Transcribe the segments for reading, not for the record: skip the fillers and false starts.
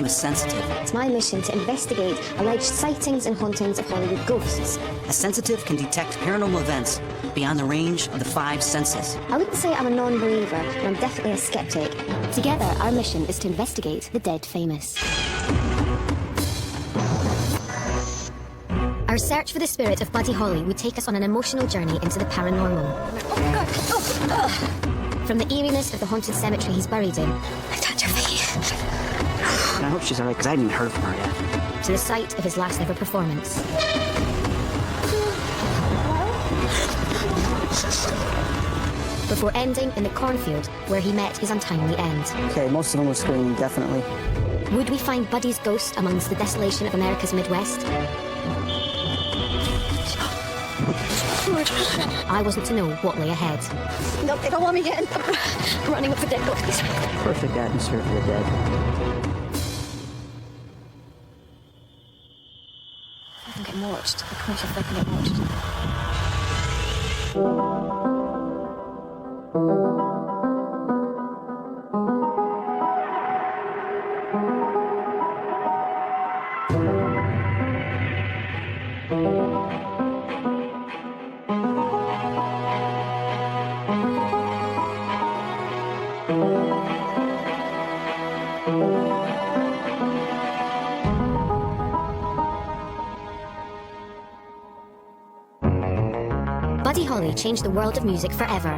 am a sensitive. It's my mission to investigate alleged sightings and hauntings of Hollywood ghosts. A sensitive can detect paranormal events beyond the range of the 5 senses. I wouldn't say I'm a non-believer, but I'm definitely a skeptic. Together, our mission is to investigate the dead famous. Our search for the spirit of Buddy Holly would take us on an emotional journey into the paranormal. Oh, God. Oh. From the eeriness of the haunted cemetery he's buried in. I touch her face. I hope she's all right, because I hadn't even heard from her yet. To the site of his last ever performance. Before ending in the cornfield where he met his untimely end. Okay, most of them were screaming, definitely. Would we find Buddy's ghost amongst the desolation of America's Midwest? I wasn't to know what lay ahead. No, they don't want me getting running up for dead ghosts. Perfect atmosphere for the dead. I can get watched. I promise if I can get watched. Buddy Holly changed the world of music forever.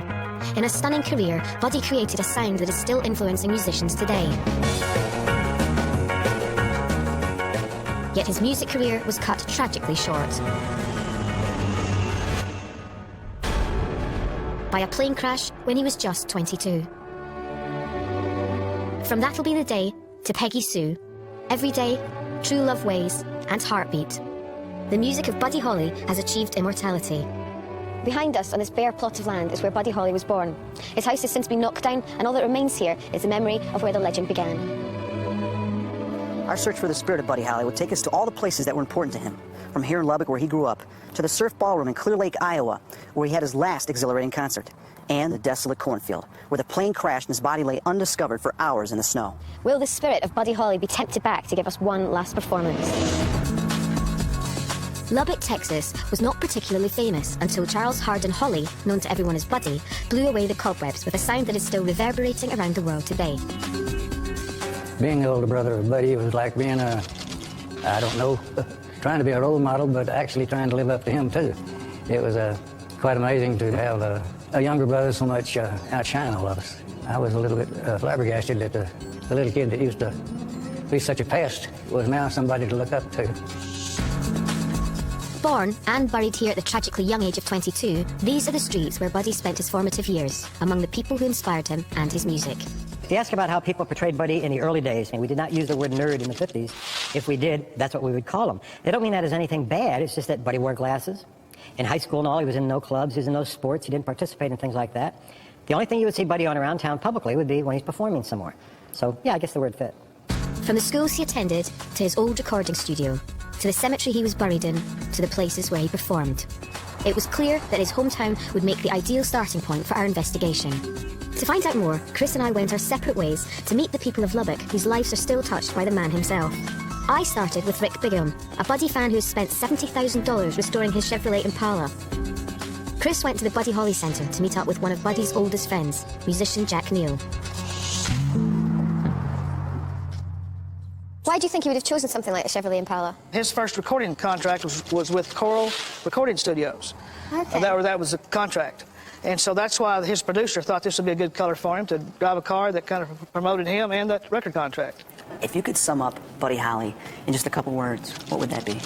In a stunning career, Buddy created a sound that is still influencing musicians today. Yet his music career was cut tragically short by a plane crash when he was just 22. From That'll Be the Day to Peggy Sue, Every Day, True Love Ways, and Heartbeat, the music of Buddy Holly has achieved immortality. Behind us, on this bare plot of land, is where Buddy Holly was born. His house has since been knocked down, and all that remains here is the memory of where the legend began. Our search for the spirit of Buddy Holly would take us to all the places that were important to him. From here in Lubbock, where he grew up, to the Surf Ballroom in Clear Lake, Iowa, where he had his last exhilarating concert, and the desolate cornfield, where the plane crashed and his body lay undiscovered for hours in the snow. Will the spirit of Buddy Holly be tempted back to give us one last performance? Lubbock, Texas was not particularly famous until Charles Hardin Holly, known to everyone as Buddy, blew away the cobwebs with a sound that is still reverberating around the world today. Being the older brother of Buddy was like being I don't know, trying to be a role model, but actually trying to live up to him too. It was quite amazing to have a younger brother so much outshine all of us. I was a little bit flabbergasted that the little kid that used to be such a pest was now somebody to look up to. Born and buried here at the tragically young age of 22, these are the streets where Buddy spent his formative years, among the people who inspired him and his music. You ask about how people portrayed Buddy in the early days, and we did not use the word nerd in the 50s. If we did, that's what we would call him. They don't mean that as anything bad, it's just that Buddy wore glasses. In high school and all, he was in no clubs, he was in no sports, he didn't participate in things like that. The only thing you would see Buddy on around town publicly would be when he's performing somewhere. So, yeah, I guess the word fit. From the schools he attended, to his old recording studio, to the cemetery he was buried in, to the places where he performed. It was clear that his hometown would make the ideal starting point for our investigation. To find out more, Chris and I went our separate ways to meet the people of Lubbock whose lives are still touched by the man himself. I started with Rick Bigham, a Buddy fan who has spent $70,000 restoring his Chevrolet Impala. Chris went to the Buddy Holly Centre to meet up with one of Buddy's oldest friends, musician Jack Neal. Why do you think he would have chosen something like a Chevrolet Impala? His first recording contract was with Coral Recording Studios. Okay. That was a contract. And so that's why his producer thought this would be a good color for him, to drive a car that kind of promoted him and that record contract. If you could sum up Buddy Holly in just a couple words, what would that be?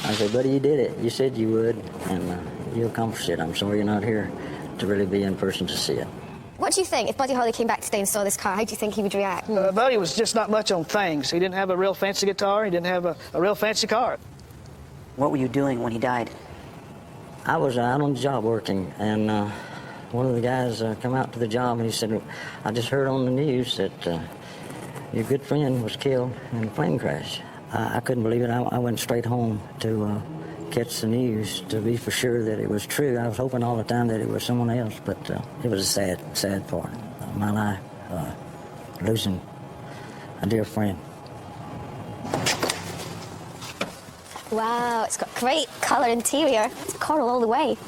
I said, Buddy, you did it. You said you would, and you accomplished it. I'm sorry you're not here to really be in person to see it. What do you think, if Buddy Holly came back today and saw this car, how do you think he would react? Buddy was just not much on things. He didn't have a real fancy guitar. He didn't have a real fancy car. What were you doing when he died? I was out on the job working, and one of the guys come out to the job, and he said, I just heard on the news that your good friend was killed in a plane crash. I couldn't believe it. I went straight home to catch the news to be for sure that it was true. I was hoping all the time that it was someone else, but it was a sad part of my life, losing a dear friend. Wow, it's got great colour interior. It's coral all the way.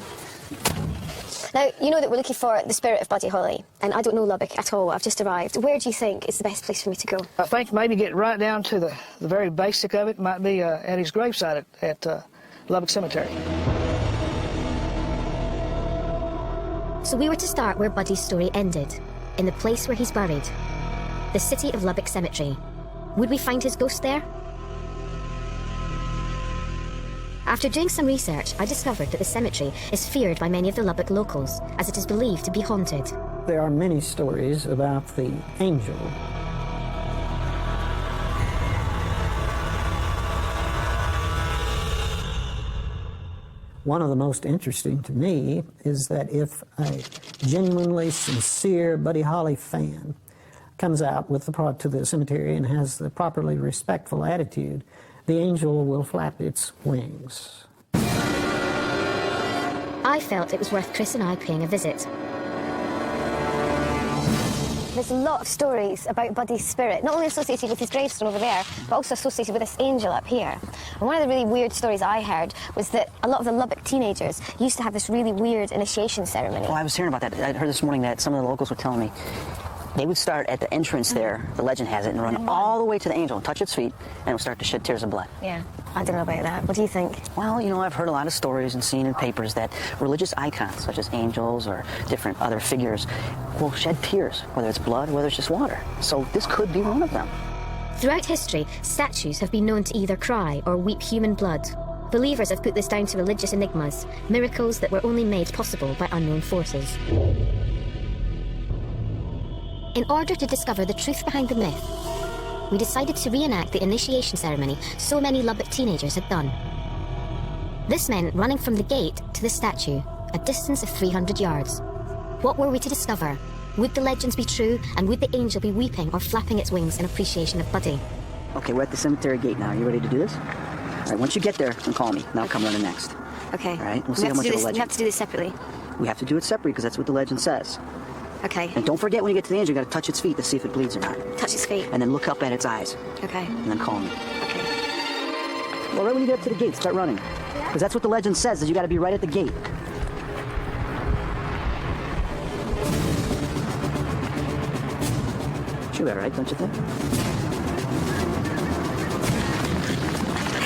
Now, you know that we're looking for the spirit of Buddy Holly, and I don't know Lubbock at all. I've just arrived. Where do you think is the best place for me to go? I think maybe get right down to the very basic of it might be at his gravesite at Lubbock Cemetery. So we were to start where Buddy's story ended, in the place where he's buried, the city of Lubbock Cemetery. Would we find his ghost there? After doing some research, I discovered that the cemetery is feared by many of the Lubbock locals, as it is believed to be haunted. There are many stories about the angel. One of the most interesting to me is that if a genuinely sincere Buddy Holly fan comes out with to the cemetery and has the properly respectful attitude, the angel will flap its wings. I felt it was worth Chris and I paying a visit. There's a lot of stories about Buddy's spirit, not only associated with his gravestone over there, but also associated with this angel up here. And one of the really weird stories I heard was that a lot of the Lubbock teenagers used to have this really weird initiation ceremony. Well, I was hearing about that. I heard this morning that some of the locals were telling me they would start at the entrance there, the legend has it, and run all the way to the angel and touch its feet, and it would start to shed tears of blood. Yeah, I don't know about that. What do you think? Well, you know, I've heard a lot of stories and seen in papers that religious icons, such as angels or different other figures, will shed tears, whether it's blood, whether it's just water. So this could be one of them. Throughout history, statues have been known to either cry or weep human blood. Believers have put this down to religious enigmas, miracles that were only made possible by unknown forces. In order to discover the truth behind the myth, we decided to reenact the initiation ceremony so many Lubbock teenagers had done. This meant running from the gate to the statue, a distance of 300 yards. What were we to discover? Would the legends be true, and would the angel be weeping or flapping its wings in appreciation of Buddy? Okay, we're at the cemetery gate now. Are you ready to do this? All right, once you get there, then call me, and I'll come running next. Okay. All right, we'll see how much of the legend. We have to do this separately. We have to do it separately because that's what the legend says. Okay. And don't forget when you get to the angel, you got to touch its feet to see if it bleeds or not. Touch his feet. And then look up at its eyes. Okay. And then call me. Okay. Well, right when you get up to the gate, start running. Because that's what the legend says, is you got to be right at the gate. Should be all right, don't you think?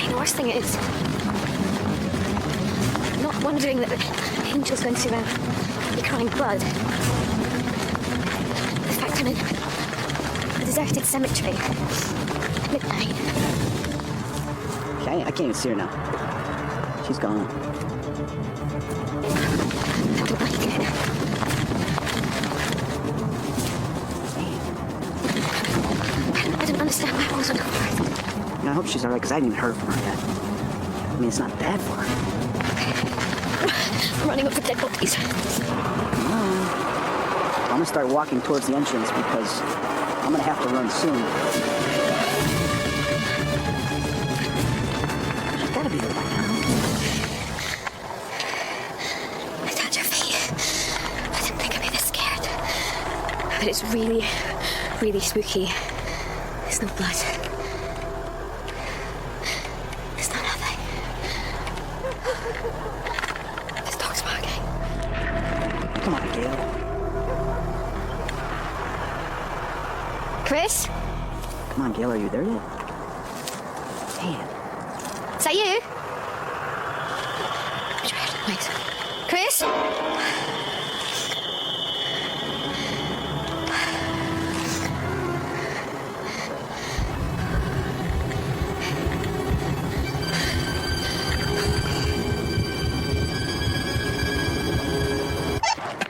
The worst thing is, not wondering that the angel's going to be crying blood. The fact I'm in a deserted cemetery at midnight. Okay, I can't even see her now. She's gone. I don't like it. I don't understand why I wasn't covered. I hope she's all right, because I haven't even heard from her yet. I mean, it's not bad for her. I'm running up for dead bodies. I'm going to start walking towards the entrance because I'm going to have to run soon. She's got to be there by now. I touched her feet. I didn't think I'd be this scared. But it's really, really spooky. There's no blood. There's no nothing. This dog's barking. Come on, Gail. Chris? Come on, Gail, are you there yet? Man. Is that you? Did you hear the noise? Chris?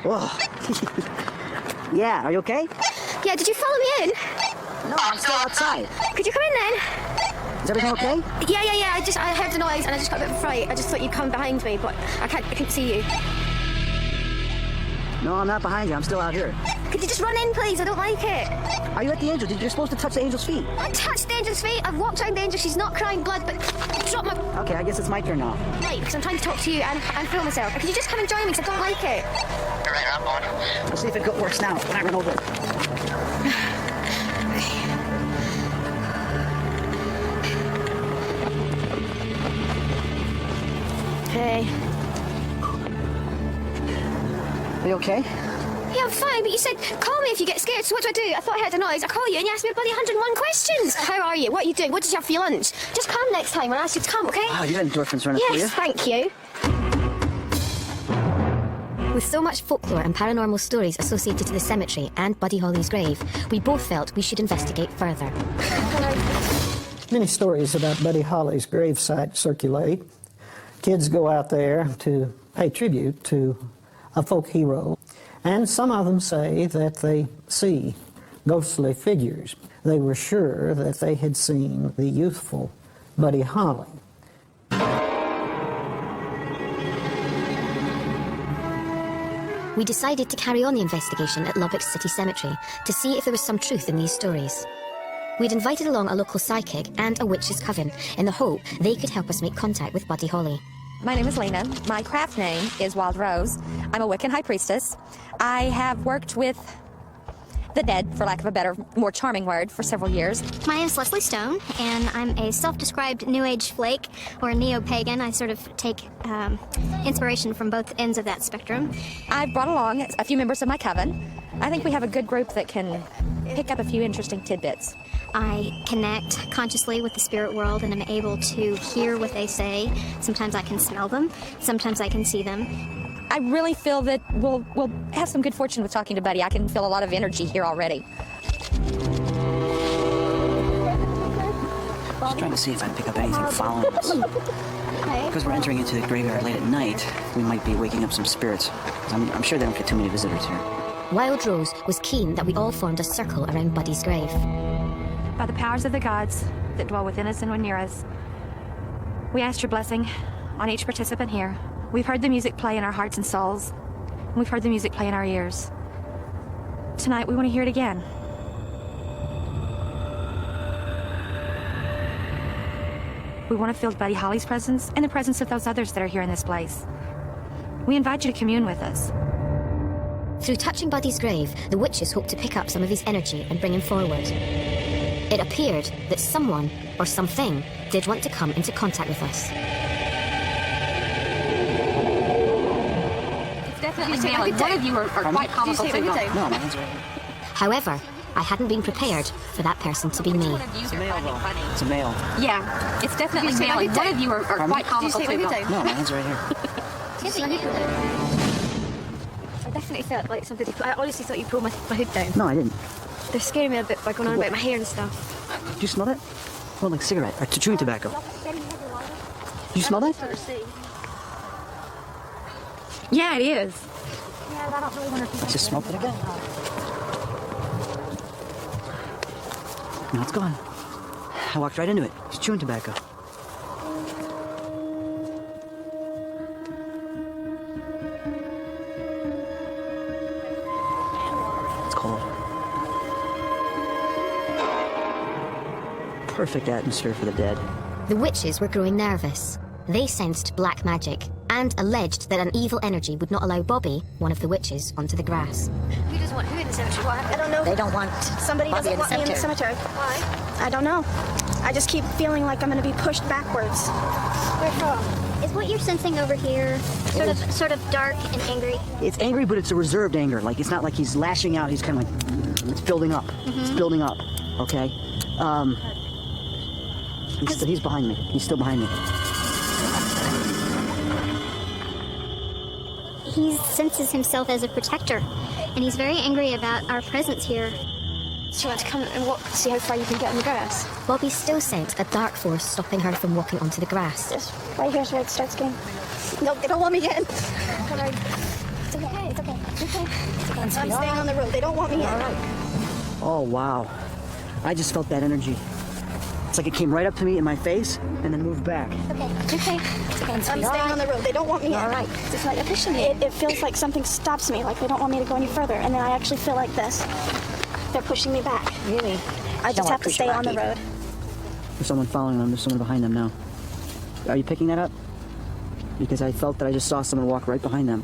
Whoa. Yeah, are you okay? Yeah, did you follow me in? No, I'm still outside. Could you come in then? Is everything okay? Yeah. I heard the noise and I just got a bit of a fright. I just thought you'd come behind me, but I couldn't see you. No, I'm not behind you. I'm still out here. Could you just run in, please? I don't like it. Are you at the angel? You're supposed to touch the angel's feet. I touched the angel's feet. I've walked around the angel. She's not crying blood, but drop my... Okay, I guess it's my turn now. Right, because I'm trying to talk to you and film myself. Could you just come and join me, because I don't like it? You're right, I'm on. We'll see if it works now when I run over. Hey. Are you okay? Yeah, I'm fine, but you said, call me if you get scared, so what do? I thought I heard a noise. I call you and you asked me bloody 101 questions. How are you? What are you doing? What did you have for your lunch? Just come next time when I ask you to come, okay? Oh, you got endorphins running through you. Yes, thank you. With so much folklore and paranormal stories associated to the cemetery and Buddy Holly's grave, we both felt we should investigate further. Many stories about Buddy Holly's gravesite circulate. Kids go out there to pay tribute to a folk hero, and some of them say that they see ghostly figures. They were sure that they had seen the youthful Buddy Holly. We decided to carry on the investigation at Lubbock City Cemetery to see if there was some truth in these stories. We'd invited along a local psychic and a witch's coven in the hope they could help us make contact with Buddy Holly. My name is Lena. My craft name is Wild Rose. I'm a Wiccan high priestess. I have worked with the dead, for lack of a better, more charming word, for several years. My name is Leslie Stone, and I'm a self-described New Age flake, or neo-pagan. I sort of take inspiration from both ends of that spectrum. I've brought along a few members of my coven. I think we have a good group that can pick up a few interesting tidbits. I connect consciously with the spirit world, and I'm able to hear what they say. Sometimes I can smell them, sometimes I can see them. I really feel that we'll have some good fortune with talking to Buddy. I can feel a lot of energy here already. Just trying to see if I can pick up anything following us. Because we're entering into the graveyard late at night, we might be waking up some spirits. I'm sure they don't get too many visitors here. Wild Rose was keen that we all formed a circle around Buddy's grave. By the powers of the gods that dwell within us and near us, we ask your blessing on each participant here. We've heard the music play in our hearts and souls, and we've heard the music play in our ears. Tonight, we want to hear it again. We want to feel Buddy Holly's presence and the presence of those others that are here in this place. We invite you to commune with us. Through touching Buddy's grave, the witches hoped to pick up some of his energy and bring him forward. It appeared that someone, or something, did want to come into contact with us. Definitely one of you are quite comical too. No, my hands are right here. However, I hadn't been prepared for that person to be me. It's a male. Yeah, it's definitely male. One of you are quite comical too. No, my hands are right here. I definitely felt like something. I honestly thought you pulled my hood down. No, I didn't. They're scaring me a bit by going on about my hair and stuff. Do you smell that? Well, like cigarette or chewing tobacco. Do you smell that? Yeah, it is. Let's just smoke it again. Now it's gone. I walked right into it. It's chewing tobacco. It's cold. Perfect atmosphere for the dead. The witches were growing nervous. They sensed black magic and alleged that an evil energy would not allow Bobby, one of the witches, onto the grass. Who doesn't want who in the cemetery? Why? I don't know. They don't want Somebody Bobby doesn't want me in the cemetery. Why? I don't know. I just keep feeling like I'm going to be pushed backwards. Where from? Is what you're sensing over here sort of dark and angry? It's angry, but it's a reserved anger. Like, it's not like he's lashing out. He's kind of like, it's building up. It's building up, okay? He's behind me. He's still behind me. He senses himself as a protector, and he's very angry about our presence here. So you want to come and see how far you can get on the grass? Bobby still sensed a dark force stopping her from walking onto the grass. Just right here's where it starts getting... No, they don't want me in. Come on. It's okay, it's okay. It's okay. I'm staying on the road. They don't want me in. All right. Oh, wow. I just felt that energy. It's like it came right up to me in my face and then moved back. Okay. I'm staying on the road. They don't want me in. All right. It's like it feels like something stops me, like they don't want me to go any further, and then I actually feel like this. They're pushing me back. Really? I just have to stay on the road. There's someone following them. There's someone behind them now. Are you picking that up? Because I felt that I just saw someone walk right behind them.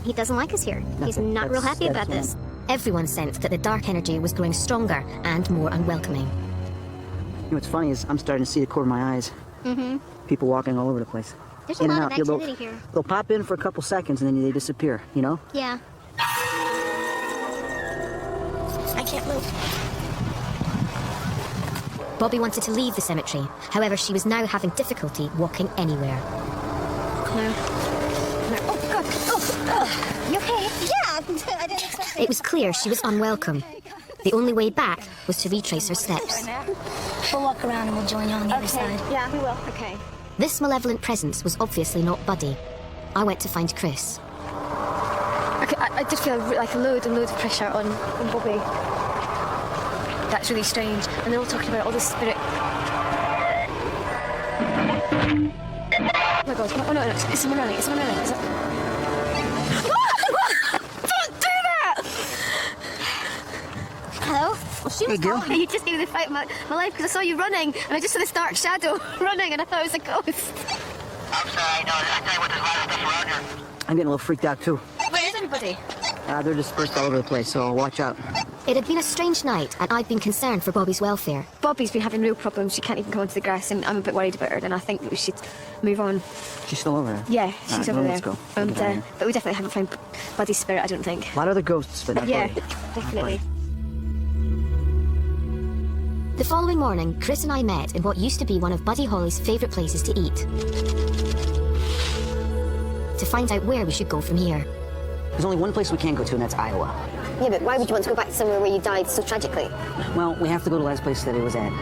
He doesn't like us here. He's not real happy about this. Everyone sensed that the dark energy was growing stronger and more unwelcoming. You know what's funny is I'm starting to see the corner of my eyes. People walking all over the place. There's a in and lot of out. activity here. They'll pop in for a couple seconds and then they disappear, you know? Yeah. I can't move. Bobby wanted to leave the cemetery. However, she was now having difficulty walking anywhere. No. Oh, God. Oh. You okay? Yeah. I didn't expect It was clear she was unwelcome. The only way back was to retrace her steps. We'll walk around and we'll join you on the other side. Yeah, we will. Okay. This malevolent presence was obviously not Buddy. I went to find Chris. Okay, I did feel like a load and loads of pressure on Bobby. That's really strange. And they're all talking about all this spirit. Oh my God. Oh, no, it's someone running. It's someone running. Don't do that! Hello? Well, she was Gil. calling. You just gave me the fight of my life because I saw you running and I just saw this dark shadow running and I thought it was a ghost. I'm sorry, no, I tell you what, there's a lot of stuff around here. I'm getting a little freaked out too. Where is everybody? They're dispersed all over the place, so watch out. It had been a strange night, and I'd been concerned for Bobby's welfare. Bobby's been having real problems. She can't even go onto the grass, and I'm a bit worried about her. And I think that we should move on. She's still over there. Yeah, she's over well, there. let's go. And, Get out of here. but we definitely haven't found Buddy's spirit. I don't think. A lot of other ghosts, but not Yeah, Buddy. definitely. The following morning, Chris and I met in what used to be one of Buddy Holly's favourite places to eat. To find out where we should go from here. There's only one place we can go to, and that's Iowa. Yeah, but why would you want to go back to somewhere where you died so tragically? Well, we have to go to the last place that he was at.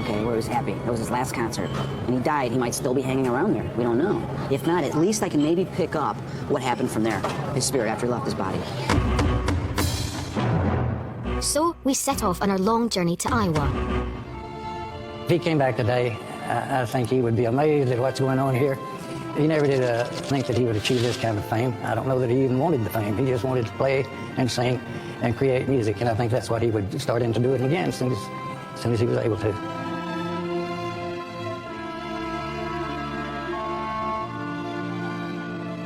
Okay, where he was happy. That was his last concert. And he died. He might still be hanging around there. We don't know. If not, at least I can maybe pick up what happened from there. His spirit after he left his body. So we set off on our long journey to Iowa. If he came back today, I think he would be amazed at what's going on here. He never did think that he would achieve this kind of fame. I don't know that he even wanted the fame. He just wanted to play and sing and create music, and I think that's what he would start into doing again as soon as he was able to.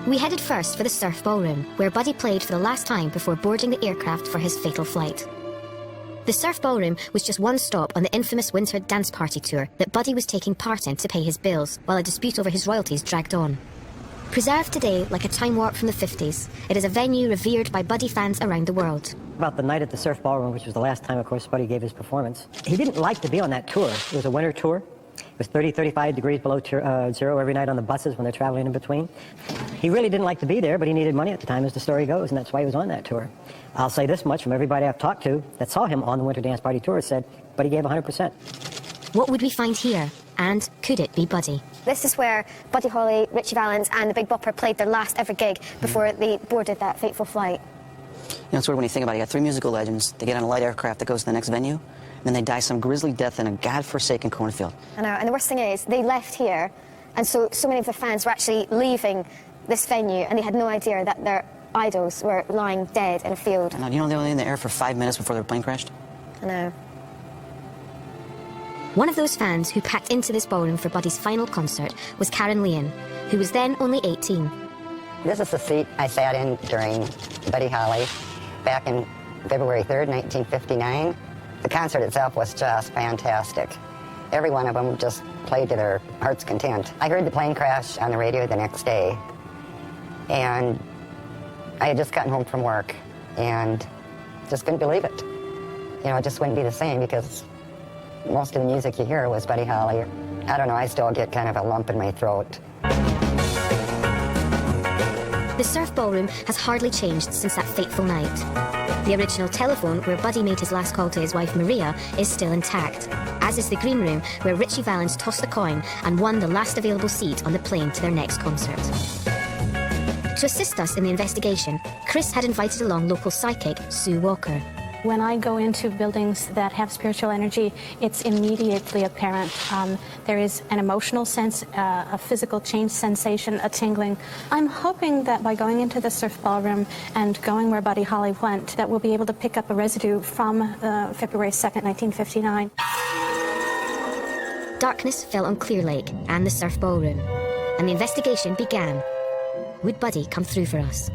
We headed first for the Surf Ballroom, where Buddy played for the last time before boarding the aircraft for his fatal flight. The Surf Ballroom was just one stop on the infamous winter dance party tour that Buddy was taking part in to pay his bills, while a dispute over his royalties dragged on. Preserved today like a time warp from the 50s, it is a venue revered by Buddy fans around the world. About the night at the Surf Ballroom, which was the last time, of course, Buddy gave his performance, he didn't like to be on that tour. It was a winter tour. It was 30, 35 degrees below zero every night on the buses when they're traveling in between. He really didn't like to be there, but he needed money at the time, as the story goes, and that's why he was on that tour. I'll say this much from everybody I've talked to that saw him on the Winter Dance Party Tour said, but he gave 100%. What would we find here? And could it be Buddy? This is where Buddy Holly, Richie Valens, and the Big Bopper played their last ever gig before they boarded that fateful flight. You know, it's weird when you think about it. You got three musical legends. They get on a light aircraft that goes to the next venue, and then they die some grisly death in a godforsaken cornfield. I know, and the worst thing is, they left here, and so many of their fans were actually leaving this venue, and they had no idea that their idols were lying dead in a field. I know, you know they were in the air for 5 minutes before their plane crashed? I know. One of those fans who packed into this ballroom for Buddy's final concert was Karen Leon, who was then only 18. This is the seat I sat in during Buddy Holly back in February 3rd, 1959. The concert itself was just fantastic. Every one of them just played to their heart's content. I heard the plane crash on the radio the next day, and I had just gotten home from work and just couldn't believe it. You know, it just wouldn't be the same because most of the music you hear was Buddy Holly. I don't know, I still get kind of a lump in my throat. The Surf Ballroom has hardly changed since that fateful night. The original telephone where Buddy made his last call to his wife Maria is still intact, as is the green room where Richie Valens tossed a coin and won the last available seat on the plane to their next concert. To assist us in the investigation, Chris had invited along local psychic Sue Walker. When I go into buildings that have spiritual energy, it's immediately apparent. There is an emotional sense, a physical change sensation, a tingling. I'm hoping that by going into the Surf Ballroom and going where Buddy Holly went, that we'll be able to pick up a residue from February 2nd, 1959. Darkness fell on Clear Lake and the Surf Ballroom, and the investigation began. Would Buddy come through for us?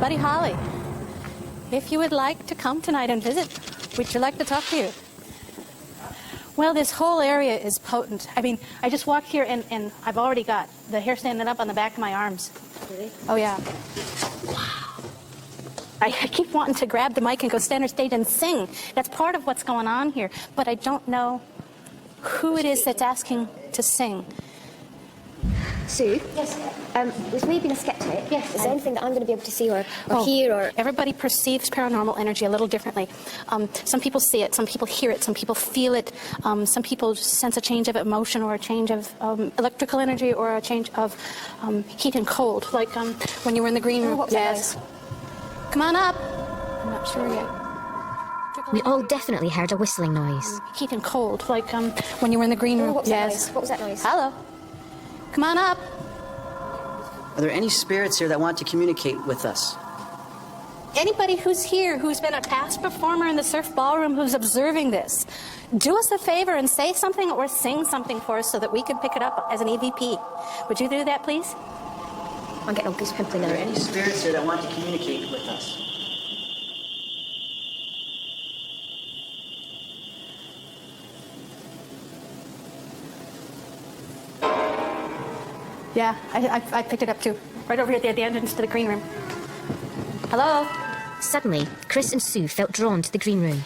Buddy Holly, if you would like to come tonight and visit, we'd like to talk to you. Well, this whole area is potent. I mean, I just walked here and I've already got the hair standing up on the back of my arms. Really? Oh, yeah. Wow. I keep wanting to grab the mic and go stand on stage and sing. That's part of what's going on here. But I don't know who it is that's asking to sing. Sue? Yes. With me being a skeptic, Yes. is there anything that I'm going to be able to see or hear or... Everybody perceives paranormal energy a little differently. Some people see it, some people hear it, some people feel it, some people sense a change of emotion or a change of electrical energy or a change of heat and cold, like when you were in the green room. what was that Yes. Come on up. I'm not sure yet. We all definitely heard a whistling noise. Heat and cold, like when you were in the green room. what was that Yes. noise? What was that noise? Hello. Come on up. Are there any spirits here that want to communicate with us? Anybody who's here, who's been a past performer in the surf ballroom, who's observing this, do us a favor and say something or sing something for us so that we can pick it up as an EVP. Would you do that, please? I'm getting all goose pimply now. Are there any spirits here that want to communicate with us? Yeah, I picked it up too. Right over here at the entrance to the green room. Hello? Suddenly, Chris and Sue felt drawn to the green room.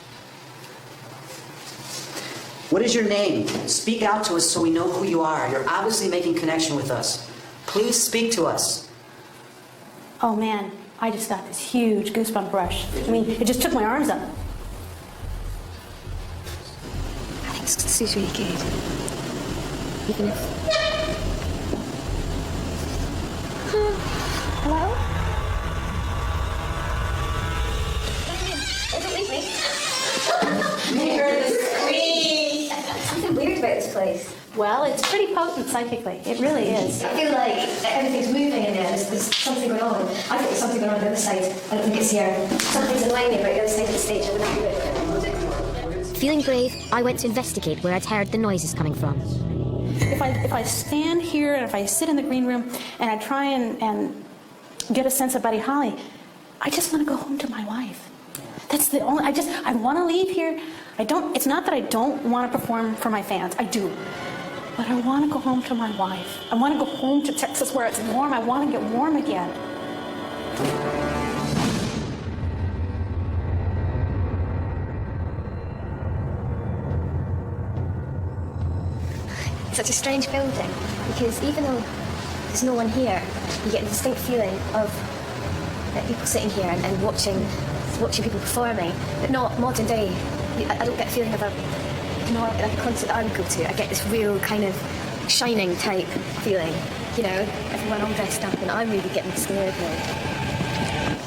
What is your name? Speak out to us so we know who you are. You're obviously making connection with us. Please speak to us. Oh man, I just got this huge goosebump rush. I mean, it just took my arms up. I think Sue's really good. Even if... Hello? Don't leave me. Something weird about this place. Well, it's pretty potent psychically. It really is. I feel like everything's moving in there. There's something going on. I think there's something going on the other side. I don't think it's here. Something's annoying me about the other side of the stage. I would not do it. Feeling brave, I went to investigate where I'd heard the noises coming from. If I stand here and if I sit in the green room and I try and get a sense of Buddy Holly, I just want to go home to my wife. That's the only, I want to leave here. It's not that I don't want to perform for my fans. I do. But I want to go home to my wife. I want to go home to Texas where it's warm. I want to get warm again. It's such a strange building because even though there's no one here, you get a distinct feeling of people sitting here and watching people performing, but not modern day. I don't get a feeling of like a concert that I would go to. I get this real kind of Shining type feeling, you know, everyone all dressed up, and I'm really getting scared now.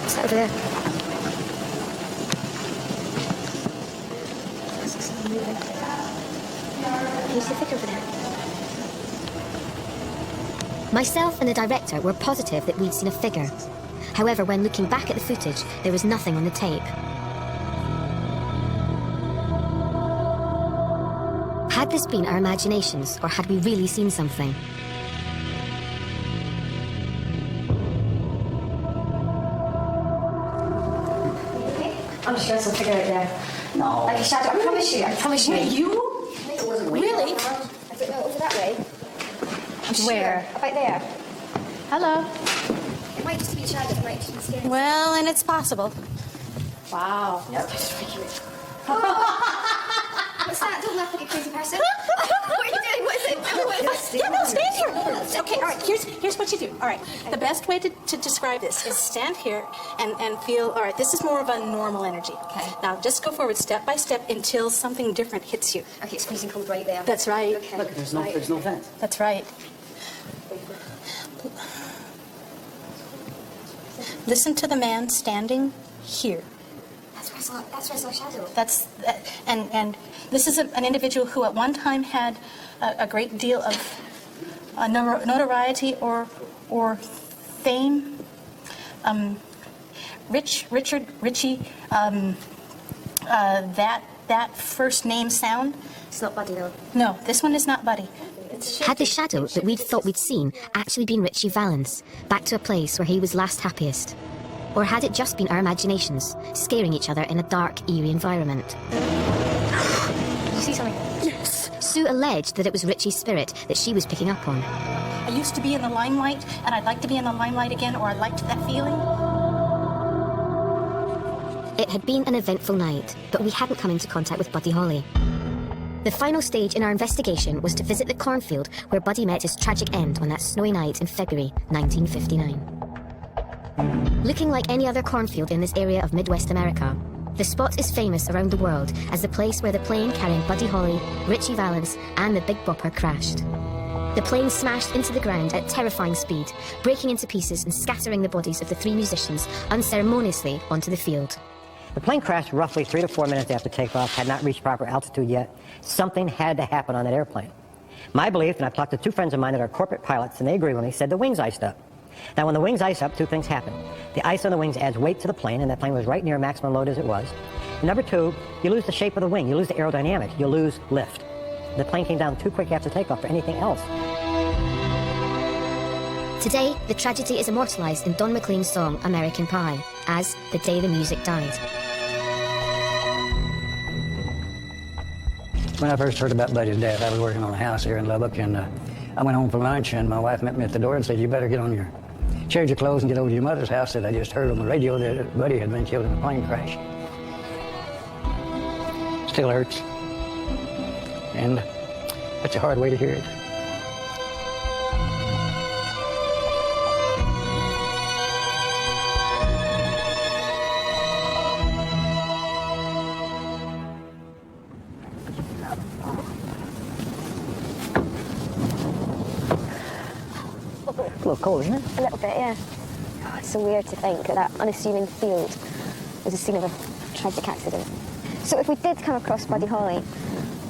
What's that over there? Can you see a figure over there? Myself and the director were positive that we'd seen a figure. However, when looking back at the footage, there was nothing on the tape. Had this been our imaginations, or had we really seen something? I'm sure there's some figure out there. No. Like a shadow. I promise you. Wait, you? It wasn't Really? I don't know, over that way. Where? Sure. About there. Hello? It might just be a shadow. It might just be scary. Well, and it's possible. Wow. No, just freak you What's that? Don't laugh like a crazy person. What are you doing? What is it? Yeah, no, stand here. Okay, all right, here's what you do. All right, the best way to describe this is stand here and feel, all right, this is more of a normal energy. Okay. Now, just go forward step by step until something different hits you. Okay, it's freezing cold right there. That's right. Okay. Look, there's no vent. That's right. Listen to the man standing here. That's where I saw a shadow. And this is an individual who at one time had a great deal of notoriety or fame. Richie, that first name sound. It's not Buddy though. No, this one is not Buddy. Had the shadow that we'd thought we'd seen actually been Richie Valens, back to a place where he was last happiest? Or had it just been our imaginations, scaring each other in a dark, eerie environment? Did you see something? Yes. Sue alleged that it was Richie's spirit that she was picking up on. I used to be in the limelight, and I'd like to be in the limelight again, or I liked that feeling. It had been an eventful night, but we hadn't come into contact with Buddy Holly. The final stage in our investigation was to visit the cornfield where Buddy met his tragic end on that snowy night in February 1959. Looking like any other cornfield in this area of Midwest America, the spot is famous around the world as the place where the plane carrying Buddy Holly, Richie Valens, and the Big Bopper crashed. The plane smashed into the ground at terrifying speed, breaking into pieces and scattering the bodies of the three musicians unceremoniously onto the field. The plane crashed roughly 3 to 4 minutes after takeoff, had not reached proper altitude yet. Something had to happen on that airplane. My belief, and I've talked to 2 friends of mine that are corporate pilots, and they agree with me, said the wings iced up. Now, when the wings ice up, 2 things happen. The ice on the wings adds weight to the plane, and that plane was right near maximum load as it was. And number 2, you lose the shape of the wing. You lose the aerodynamics. You lose lift. The plane came down too quick after takeoff for anything else. Today, the tragedy is immortalized in Don McLean's song American Pie as The Day the Music Died. When I first heard about Buddy's death, I was working on a house here in Lubbock, and I went home for lunch, and my wife met me at the door and said, "You better change your clothes and get over to your mother's house." Said I just heard on the radio that Buddy had been killed in a plane crash. Still hurts. And that's a hard way to hear it. A little cold, isn't it? A little bit, yeah. Oh, it's so weird to think that that unassuming field was the scene of a tragic accident. So if we did come across Buddy Holly,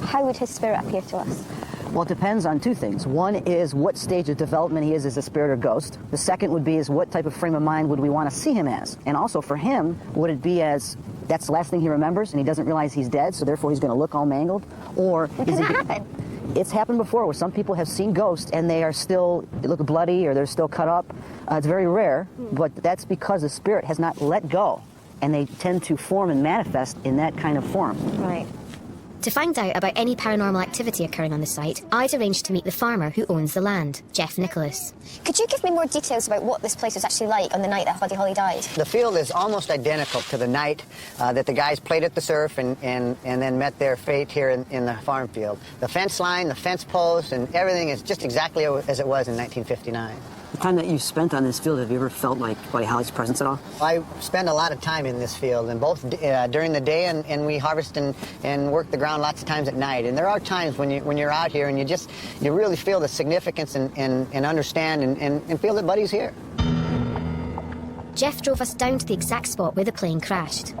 how would his spirit appear to us? Well, it depends on 2 things. One is what stage of development he is as a spirit or ghost. The second would be is what type of frame of mind would we want to see him as? And also for him, would it be as that's the last thing he remembers and he doesn't realize he's dead, so therefore he's going to look all mangled? Or Does that happen? It's happened before where some people have seen ghosts and they look bloody or they're still cut up. It's very rare, but that's because the spirit has not let go, and they tend to form and manifest in that kind of form. Right. To find out about any paranormal activity occurring on the site, I'd arranged to meet the farmer who owns the land, Jeff Nicholas. Could you give me more details about what this place was actually like on the night that Buddy Holly died? The field is almost identical to the night that the guys played at the surf and then met their fate here in the farm field. The fence line, the fence posts, and everything is just exactly as it was in 1959. The time that you've spent on this field, have you ever felt like Buddy Holly's presence at all? I spend a lot of time in this field, and both during the day and we harvest and work the ground lots of times at night. And there are times when you're out here and you really feel the significance and understand and feel that Buddy's here. Jeff drove us down to the exact spot where the plane crashed.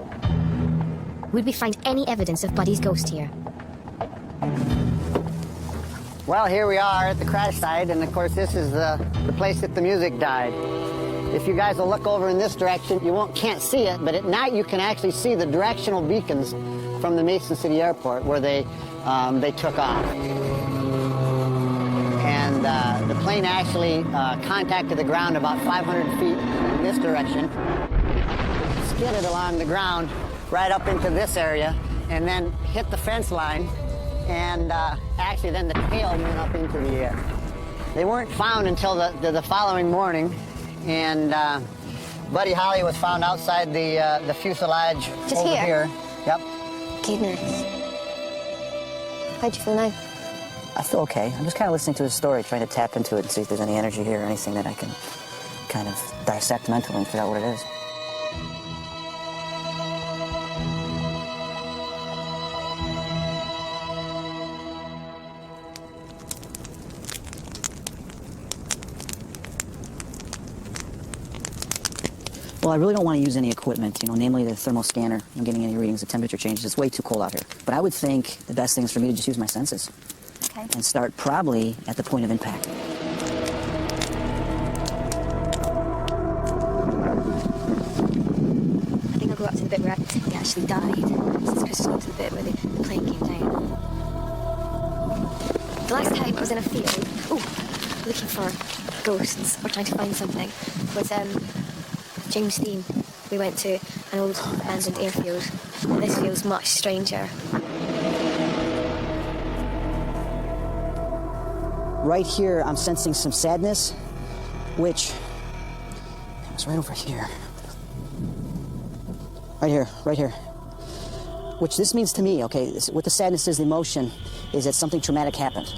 Would we find any evidence of Buddy's ghost here? Well, here we are at the crash site, and of course this is the place that the music died. If you guys will look over in this direction, you can't see it, but at night you can actually see the directional beacons from the Mason City Airport where they took off. And the plane actually contacted the ground about 500 feet in this direction, skidded along the ground right up into this area, and then hit the fence line. And actually then the tail went up into the air. They weren't found until the following morning, and Buddy Holly was found outside the fuselage Just over here. Yep. Goodness. How'd you feel now? I feel okay. I'm just kind of listening to his story, trying to tap into it and see if there's any energy here or anything that I can kind of dissect mentally and figure out what it is. Well, I really don't want to use any equipment, namely the thermal scanner. I'm getting any readings of temperature changes. It's way too cold out here. But I would think the best thing is for me to just use my senses. Okay. And start probably at the point of impact. I think I'll go up to the bit where he actually died. This is crystal to the bit where the plane came down. The last time I was in a field, looking for ghosts or trying to find something, was James Dean. We went to an old abandoned airfield. This feels much stranger. right here, I'm sensing some sadness, which it's right over here. Right here. Which this means to me, okay, what the sadness is, the emotion, is that something traumatic happened.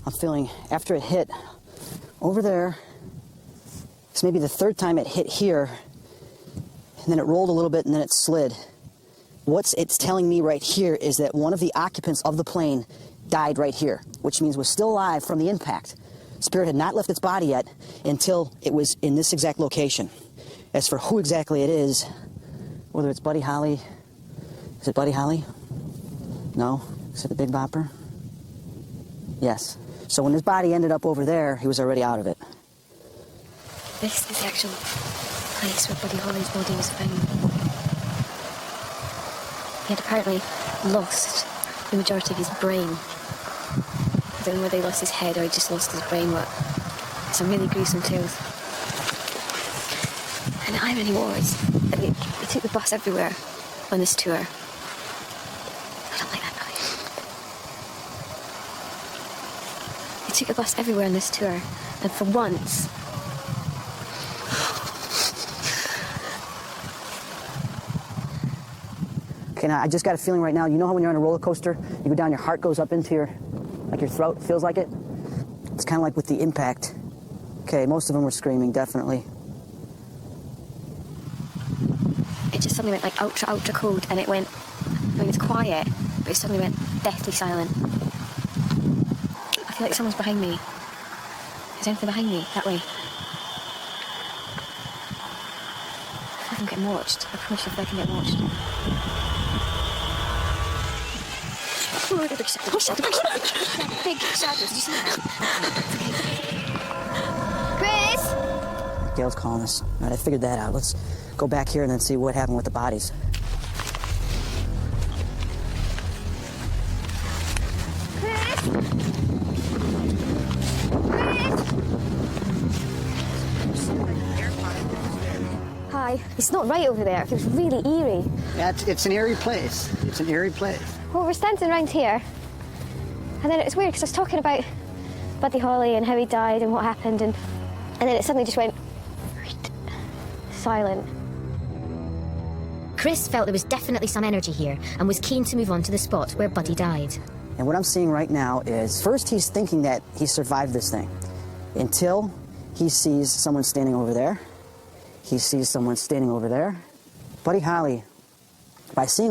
I'm feeling, after it hit over there, it's maybe the third time it hit here, and then it rolled a little bit and then it slid. What it's telling me right here is that one of the occupants of the plane died right here, which means was still alive from the impact. Spirit had not left its body yet until it was in this exact location. As for who exactly it is, whether it's Buddy Holly, is it Buddy Holly? No? Is it the Big Bopper? Yes. So when his body ended up over there, he was already out of it. This is the actual place where Buddy Holly's body was found. He had apparently lost the majority of his brain. I don't know whether he lost his head or he just lost his brain, but it's a really gruesome tale. And the irony was that he took the bus everywhere on this tour. I don't like that noise. He took the bus everywhere on this tour, and for once, Okay, now I just got a feeling right now, you know how when you're on a roller coaster, you go down, your heart goes up into your throat, feels like it? It's kind of like with the impact. Okay, most of them were screaming, definitely. it just suddenly went like ultra, ultra cold, and it went, I mean, it's quiet, but it suddenly went deathly silent. I feel like someone's behind me. Is anything behind me? That way. I feel like I'm getting watched. I promise you, I feel like I'm getting watched. Oh, the big shadows. Big shadows. Did you see that? Chris? Gail's calling us. All right, I figured that out. Let's go back here and then see what happened with the bodies. Hi. It's not right over there. It feels really eerie. Yeah, it's an eerie place. It's an eerie place. Well, we're standing around here, and then it's weird because I was talking about Buddy Holly and how he died and what happened, and then it suddenly just went silent. Chris felt there was definitely some energy here and was keen to move on to the spot where Buddy died. And what I'm seeing right now is, first he's thinking that he survived this thing until he sees someone standing over there. He sees someone standing over there. Buddy Holly, by seeing